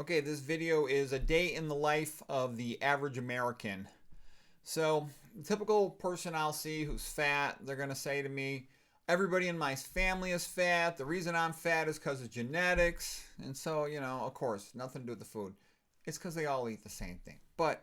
Okay, this video is a day in the life of the average American. So, the typical person I'll see who's fat, they're going to say to me, everybody in my family is fat. The reason I'm fat is because of genetics. And so, of course, nothing to do with the food. It's because they all eat the same thing. But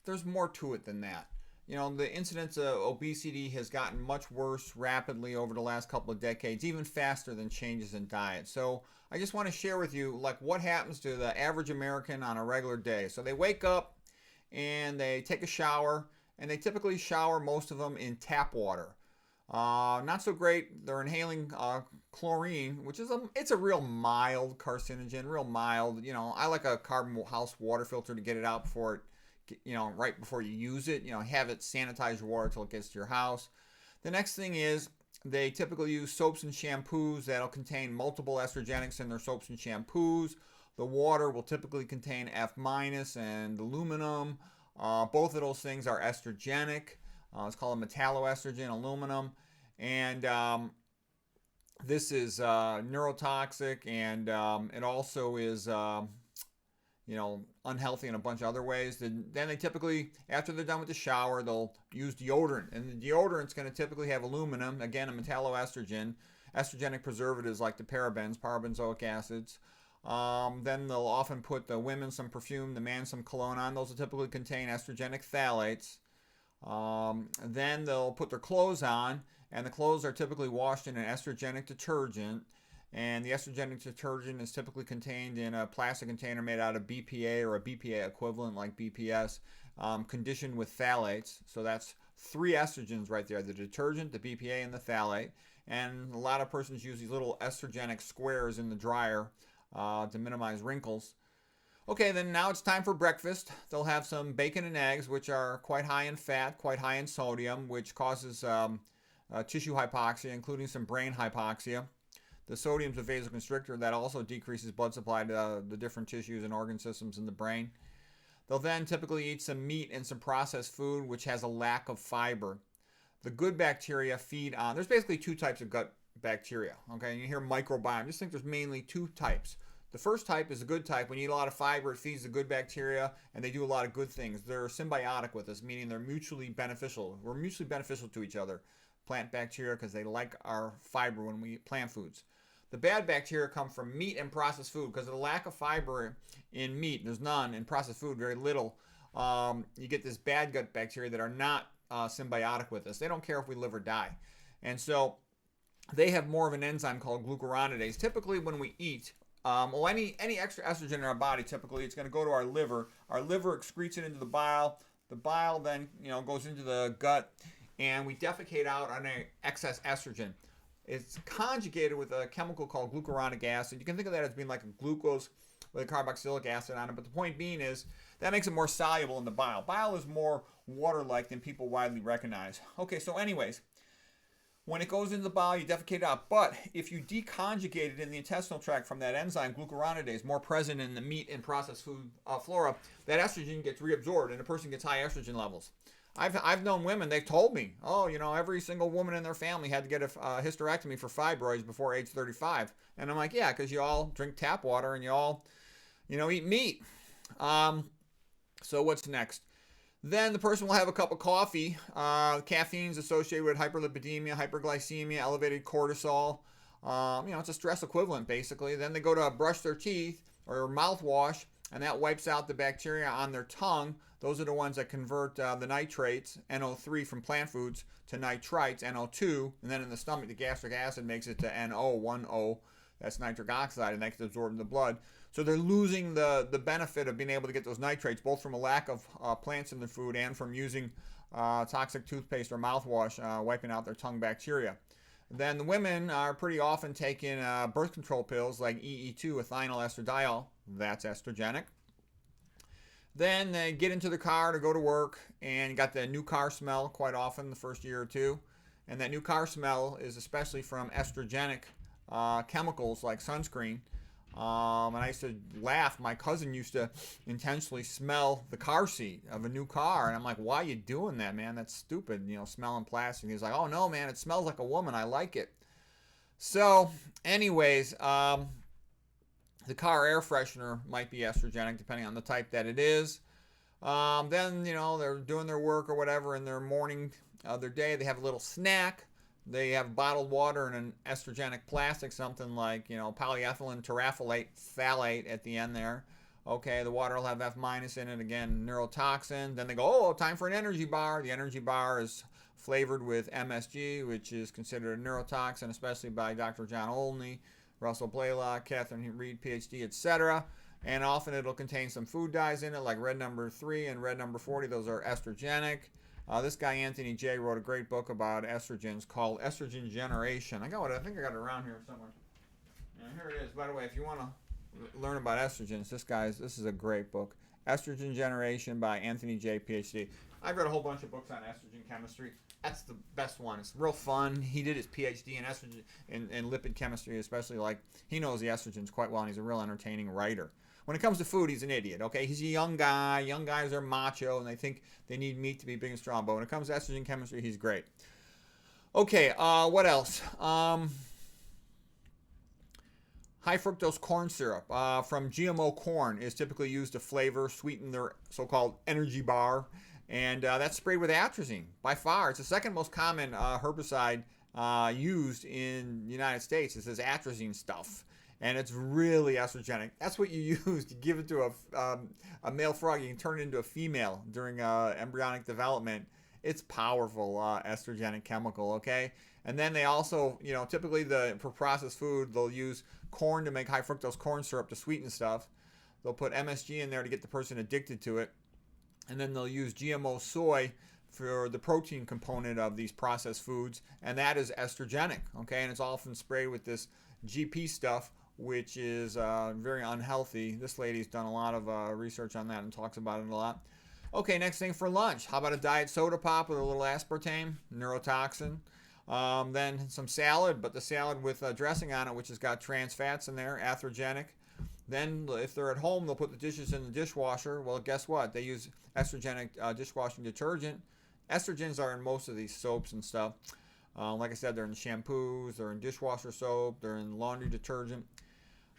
there's more to it than that. The incidence of obesity has gotten much worse rapidly over the last couple of decades, even faster than changes in diet. So I just want to share with you like what happens to the average American on a regular day. So they wake up and they take a shower, and they typically shower, most of them, in tap water. Not so great. They're inhaling chlorine, which is it's a real mild carcinogen, real mild. I like a carbon house water filter to get it out before it right before you use it. Have it sanitize your water until it gets to your house. The next thing is they typically use soaps and shampoos that'll contain multiple estrogenics in their soaps and shampoos. The water will typically contain F minus and aluminum. Both of those things are estrogenic. It's called a metalloestrogen, aluminum. And this is neurotoxic, and it also is unhealthy in a bunch of other ways. Then they typically, after they're done with the shower, they'll use deodorant. And the deodorant's going to typically have aluminum, again, a metalloestrogen, estrogenic preservatives like the parabens, parabenzoic acids. Then they'll often put the women some perfume, the man some cologne on. Those will typically contain estrogenic phthalates. Then they'll put their clothes on, and the clothes are typically washed in an estrogenic detergent. And the estrogenic detergent is typically contained in a plastic container made out of BPA or a BPA equivalent like BPS, conditioned with phthalates. So that's three estrogens right there: the detergent, the BPA, and the phthalate. And a lot of persons use these little estrogenic squares in the dryer to minimize wrinkles. Okay, then now it's time for breakfast. They'll have some bacon and eggs, which are quite high in fat, quite high in sodium, which causes tissue hypoxia, including some brain hypoxia. The sodium's a vasoconstrictor that also decreases blood supply to the different tissues and organ systems in the brain. They'll then typically eat some meat and some processed food, which has a lack of fiber. The good bacteria feed on, there's basically two types of gut bacteria, okay? And you hear microbiome, just think there's mainly two types. The first type is the good type. When you eat a lot of fiber, it feeds the good bacteria, and they do a lot of good things. They're symbiotic with us, meaning they're mutually beneficial. We're mutually beneficial to each other, plant bacteria, because they like our fiber when we eat plant foods. The bad bacteria come from meat and processed food because of the lack of fiber in meat. There's none in processed food, very little. You get this bad gut bacteria that are not symbiotic with us. They don't care if we live or die. And so they have more of an enzyme called glucuronidase. Typically when we eat, any extra estrogen in our body, typically it's going to go to our liver. Our liver excretes it into the bile. The bile then goes into the gut, and we defecate out on excess estrogen. It's conjugated with a chemical called glucuronic acid. You can think of that as being like a glucose with a carboxylic acid on it. But the point being is that makes it more soluble in the bile. Bile is more water-like than people widely recognize. Okay, so anyways, when it goes into the bile, you defecate it out. But if you deconjugate it in the intestinal tract from that enzyme, glucuronidase, more present in the meat and processed food flora, that estrogen gets reabsorbed and a person gets high estrogen levels. I've known women, they've told me, every single woman in their family had to get a hysterectomy for fibroids before age 35. And I'm like, yeah, because you all drink tap water and you all, eat meat. So what's next? Then the person will have a cup of coffee. Caffeine's associated with hyperlipidemia, hyperglycemia, elevated cortisol. It's a stress equivalent, basically. Then they go to brush their teeth or mouthwash, and that wipes out the bacteria on their tongue. Those are the ones that convert the nitrates, NO3 from plant foods, to nitrites, NO2. And then in the stomach, the gastric acid makes it to NO, 1O. That's nitric oxide, and that gets absorbed in the blood. So they're losing the benefit of being able to get those nitrates, both from a lack of plants in the food and from using toxic toothpaste or mouthwash, wiping out their tongue bacteria. Then the women are pretty often taking birth control pills like EE2, ethinyl estradiol. That's estrogenic. Then they get into the car to go to work, and you got the new car smell quite often the first year or two. And that new car smell is especially from estrogenic chemicals like sunscreen. And I used to laugh. My cousin used to intentionally smell the car seat of a new car. And I'm like, why are you doing that, man? That's stupid, smelling plastic. He's like, oh, no, man, it smells like a woman. I like it. So, anyways, The car air freshener might be estrogenic depending on the type that it is. Then, they're doing their work or whatever in their morning, their day. They have a little snack. They have bottled water in an estrogenic plastic, something like, polyethylene terephthalate phthalate at the end there. Okay, the water will have F minus in it, again, neurotoxin. Then they go, oh, time for an energy bar. The energy bar is flavored with MSG, which is considered a neurotoxin, especially by Dr. John Olney, Russell Blaylock, Catherine Reed, PhD, etc. And often it'll contain some food dyes in it, like red number 3 and red number 40. Those are estrogenic. This guy, Anthony J., wrote a great book about estrogens called Estrogen Generation. I think I got it around here somewhere. Yeah, here it is. By the way, if you want to learn about estrogens, this is a great book. Estrogen Generation by Anthony J., PhD. I've read a whole bunch of books on estrogen chemistry. That's the best one. It's real fun. He did his PhD in estrogen and lipid chemistry, especially. Like, he knows the estrogens quite well, and he's a real entertaining writer. When it comes to food, he's an idiot, okay? He's a young guy. Young guys are macho, and they think they need meat to be big and strong. But when it comes to estrogen chemistry, he's great. Okay, what else? High fructose corn syrup from GMO corn is typically used to sweeten their so-called energy bar. And that's sprayed with atrazine. By far, it's the second most common herbicide used in the United States. It's this atrazine stuff. And it's really estrogenic. That's what you use to give it to a male frog. You can turn it into a female during embryonic development. It's powerful estrogenic chemical, okay? And then they also, typically for processed food, they'll use corn to make high fructose corn syrup to sweeten stuff. They'll put MSG in there to get the person addicted to it. And then they'll use GMO soy for the protein component of these processed foods, and that is estrogenic, okay? And it's often sprayed with this GP stuff, which is very unhealthy. This lady's done a lot of research on that and talks about it a lot. Okay, next thing for lunch. How about a diet soda pop with a little aspartame, neurotoxin? Then some salad, but the salad with dressing on it, which has got trans fats in there, atherogenic. Then if they're at home, they'll put the dishes in the dishwasher. Well, guess what? They use estrogenic dishwashing detergent. Estrogens are in most of these soaps and stuff. Like I said, they're in shampoos, they're in dishwasher soap, they're in laundry detergent.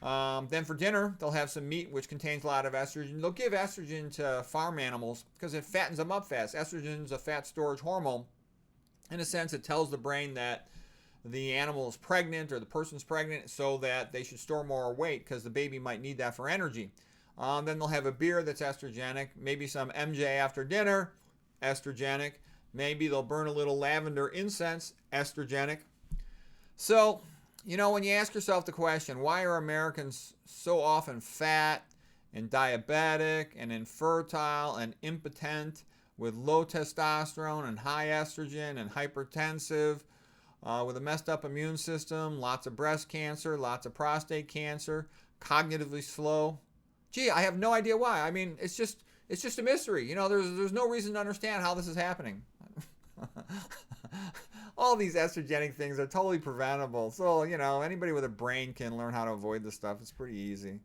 Then for dinner, they'll have some meat, which contains a lot of estrogen. They'll give estrogen to farm animals because it fattens them up fast. Estrogen is a fat storage hormone. In a sense, it tells the brain that the animal is pregnant or the person's pregnant so that they should store more weight because the baby might need that for energy. Then they'll have a beer that's estrogenic, maybe some MJ after dinner, estrogenic. Maybe they'll burn a little lavender incense, estrogenic. So, when you ask yourself the question, why are Americans so often fat and diabetic and infertile and impotent with low testosterone and high estrogen and hypertensive, with a messed up immune system, lots of breast cancer, lots of prostate cancer, cognitively slow? Gee, I have no idea why. I mean, it's just a mystery. There's no reason to understand how this is happening. All these estrogenic things are totally preventable. So, anybody with a brain can learn how to avoid this stuff. It's pretty easy.